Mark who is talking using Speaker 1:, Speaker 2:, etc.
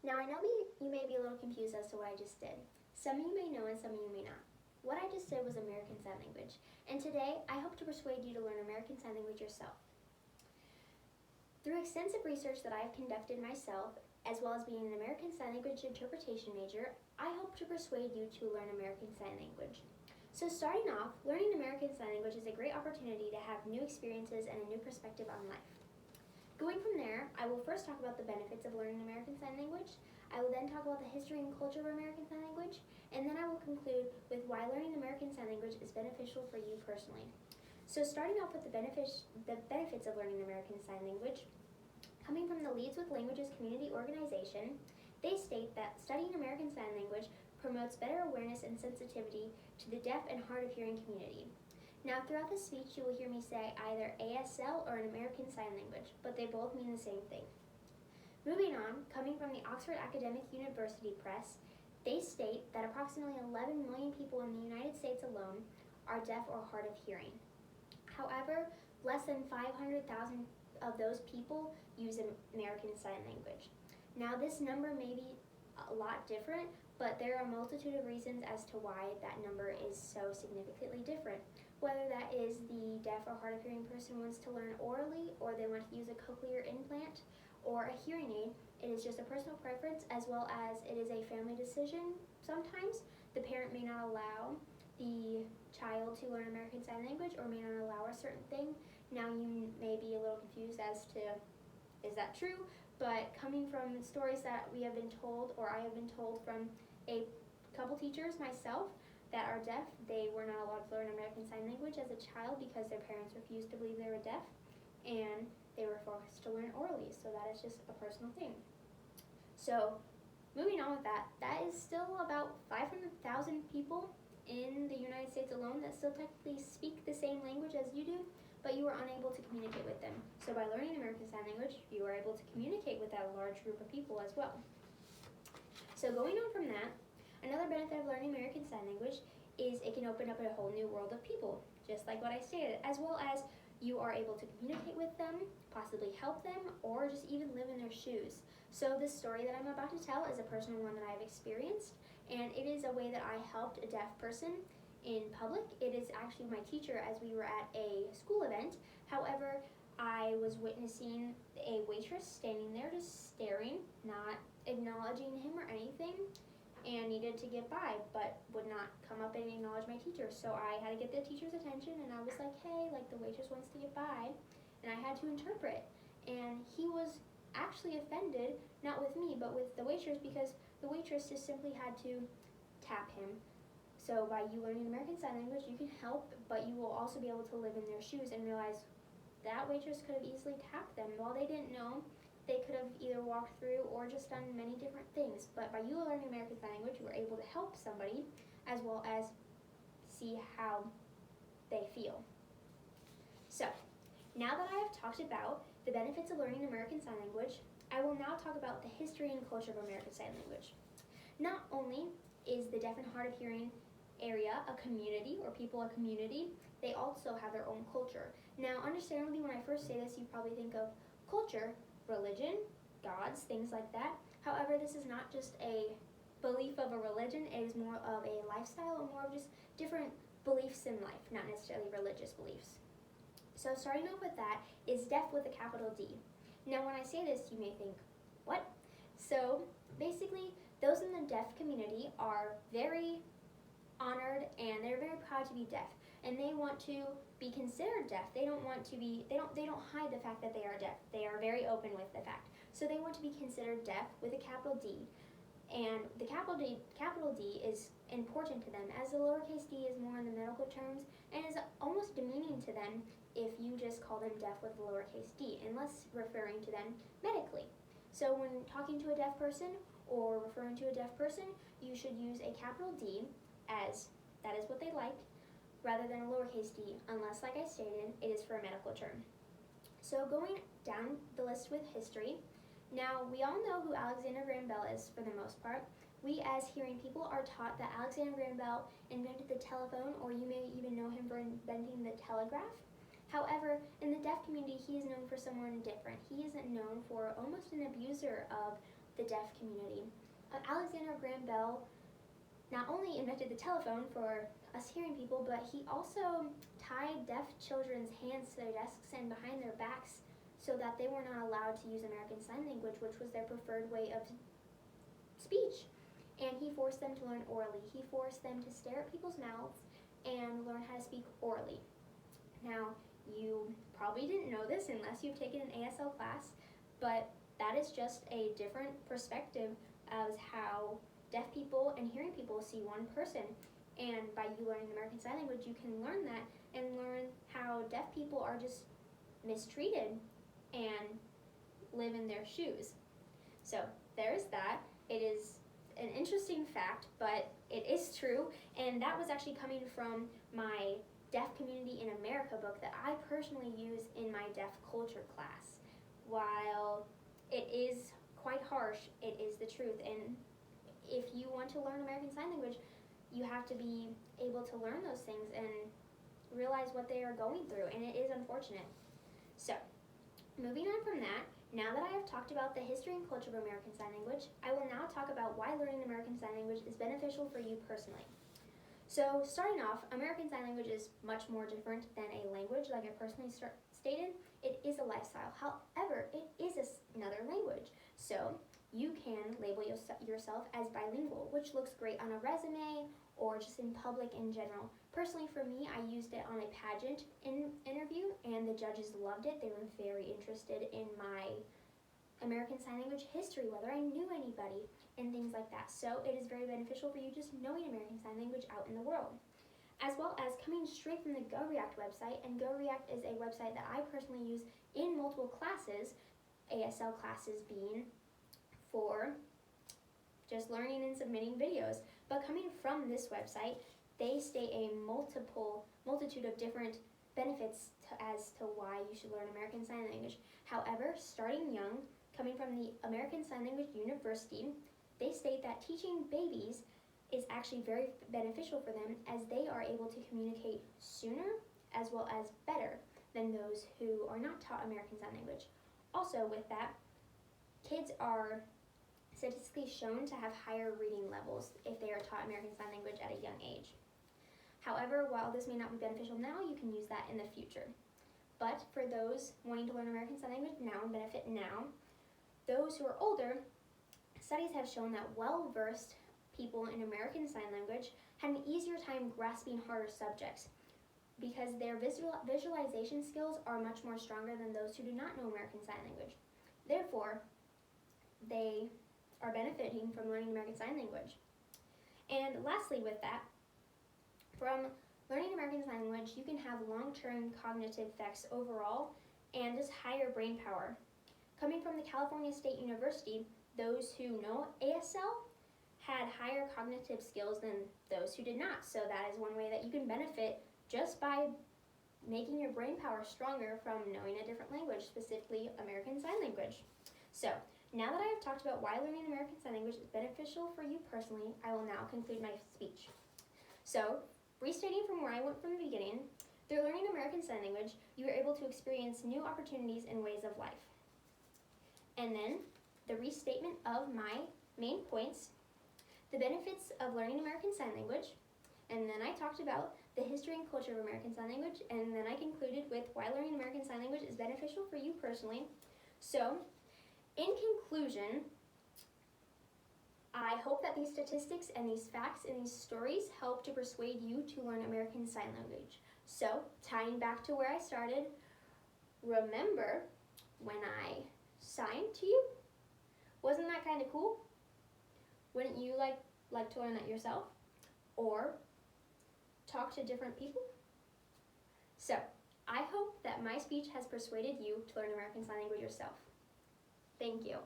Speaker 1: Now I know you may be a little confused as to what I just did. Some of you may know and some of you may not. What I just did was American Sign Language, and today I hope to persuade you to learn American Sign Language yourself. Through extensive research that I have conducted myself, as well as being an American Sign Language interpretation major, I hope to persuade you to learn American Sign Language. So starting off, learning American Sign Language is a great opportunity to have new experiences and a new perspective on life. Going from there, I will first talk about the benefits of learning American Sign Language. I will then talk about the history and culture of American Sign Language, and then I will conclude with why learning American Sign Language is beneficial for you personally. So starting off with the benefits of learning American Sign Language, coming from the Leads with Languages community organization, they state that studying American Sign Language promotes better awareness and sensitivity to the deaf and hard of hearing community. Now, throughout this speech, you will hear me say either ASL or an American Sign Language, but they both mean the same thing. Moving on, coming from the Oxford Academic University Press, they state that approximately 11 million people in the United States alone are deaf or hard of hearing. However, less than 500,000 of those people use American Sign Language. Now, this number may be a lot different, but there are a multitude of reasons as to why that number is so significantly different. Whether that is the deaf or hard of hearing person wants to learn orally, or they want to use a cochlear implant or a hearing aid, it is just a personal preference, as well as it is a family decision. Sometimes the parent may not allow the child to learn American Sign Language or may not allow a certain thing. Now you may be a little confused as to, is that true? But coming from stories that we have been told, or I have been told from a couple teachers myself that are deaf, they were not allowed to learn American Sign Language as a child because their parents refused to believe they were deaf, and they were forced to learn orally, so that is just a personal thing. So moving on with that, that is still about 500,000 people in the United States alone that still technically speak the same language as you do, but you are unable to communicate with them. So by learning American Sign Language, you are able to communicate with that large group of people as well. So going on from that, another benefit of learning American Sign Language is it can open up a whole new world of people, just like what I stated, as well as you are able to communicate with them, possibly help them, or just even live in their shoes. So this story that I'm about to tell is a personal one that I've experienced, and it is a way that I helped a deaf person in public. It is actually my teacher as we were at a school event. However, I was witnessing a waitress standing there just staring, not acknowledging him or anything, and needed to get by, but would not come up and acknowledge my teacher. So I had to get the teacher's attention, and I was like, hey, like the waitress wants to get by, and I had to interpret. And he was actually offended, not with me, but with the waitress, because the waitress just simply had to tap him. So by you learning American Sign Language, you can help, but you will also be able to live in their shoes and realize that waitress could have easily tapped them. While they didn't know, they could have either walked through or just done many different things. But by you learning American Sign Language, you were able to help somebody as well as see how they feel. So, now that I have talked about the benefits of learning American Sign Language, I will now talk about the history and culture of American Sign Language. Not only is the deaf and hard of hearing area a community, or people a community, they also have their own culture. Now, understandably, when I first say this, you probably think of culture, religion, gods, things like that. However, this is not just a belief of a religion, it is more of a lifestyle and more of just different beliefs in life, not necessarily religious beliefs. So starting off with that is deaf with a capital D. Now when I say this, you may think, what? So basically, those in the deaf community are very honored and they're very proud to be deaf, and they want to be considered deaf. They don't want to be, they don't hide the fact that they are deaf. They are very open with the fact. So they want to be considered deaf with a capital D. And the capital D is important to them, as the lowercase d is more in the medical terms and is almost demeaning to them if you just call them deaf with a lowercase d, unless referring to them medically. So when talking to a deaf person or referring to a deaf person, you should use a capital D, as that is what they like, rather than a lowercase d, unless, like I stated, it is for a medical term. So going down the list with history, now we all know who Alexander Graham Bell is for the most part. We as hearing people are taught that Alexander Graham Bell invented the telephone, or you may even know him for inventing the telegraph. However, in the deaf community, he is known for someone different. He is known for almost an abuser of the deaf community. Alexander Graham Bell not only invented the telephone for us hearing people, but he also tied deaf children's hands to their desks and behind their backs so that they were not allowed to use American Sign Language, which was their preferred way of speech. And he forced them to learn orally. He forced them to stare at people's mouths and learn how to speak orally. Now, you probably didn't know this unless you've taken an ASL class, but that is just a different perspective as how deaf people and hearing people see one person. And by you learning American Sign Language, you can learn that and learn how deaf people are just mistreated and live in their shoes. So there's that. It is an interesting fact, but it is true, and that was actually coming from my Deaf Community in America book that I personally use in my deaf culture class. While it is quite harsh, it is the truth, and if you want to learn American Sign Language, you have to be able to learn those things and realize what they are going through, and it is unfortunate. So, moving on from that, now that I have talked about the history and culture of American Sign Language, I will now talk about why learning American Sign Language is beneficial for you personally. So, starting off, American Sign Language is much more different than a language, like I personally stated. It is a lifestyle. However, it is another language. So, you can label yourself as bilingual, which looks great on a resume or just in public in general. Personally, for me, I used it on a pageant interview, and the judges loved it. They were very interested in my American Sign Language history, whether I knew anybody, and things like that. So it is very beneficial for you just knowing American Sign Language out in the world. As well as coming straight from the GoReact website, and GoReact is a website that I personally use in multiple classes, ASL classes being for just learning and submitting videos. But coming from this website, they state a multitude of different benefits as to why you should learn American Sign Language. However, starting young, coming from the American Sign Language University, they state that teaching babies is actually very beneficial for them as they are able to communicate sooner as well as better than those who are not taught American Sign Language. Also with that, kids are statistically shown to have higher reading levels if they are taught American Sign Language at a young age. However, while this may not be beneficial now, you can use that in the future. But for those wanting to learn American Sign Language now and benefit now, those who are older, studies have shown that well-versed people in American Sign Language had an easier time grasping harder subjects because their visualization skills are much more stronger than those who do not know American Sign Language. Therefore, they are benefiting from learning American Sign Language. And lastly with that, from learning American Sign Language, you can have long-term cognitive effects overall and just higher brain power. Coming from the California State University, those who know ASL had higher cognitive skills than those who did not. So that is one way that you can benefit just by making your brain power stronger from knowing a different language, specifically American Sign Language. So, now that I have talked about why learning American Sign Language is beneficial for you personally, I will now conclude my speech. So, restating from where I went from the beginning, through learning American Sign Language, you are able to experience new opportunities and ways of life. And then, the restatement of my main points, the benefits of learning American Sign Language, and then I talked about the history and culture of American Sign Language, and then I concluded with why learning American Sign Language is beneficial for you personally. So, in conclusion, I hope that these statistics and these facts and these stories help to persuade you to learn American Sign Language. So, tying back to where I started, remember when I signed to you? Wasn't that kind of cool? Wouldn't you like to learn that yourself? Or talk to different people? So, I hope that my speech has persuaded you to learn American Sign Language yourself. Thank you.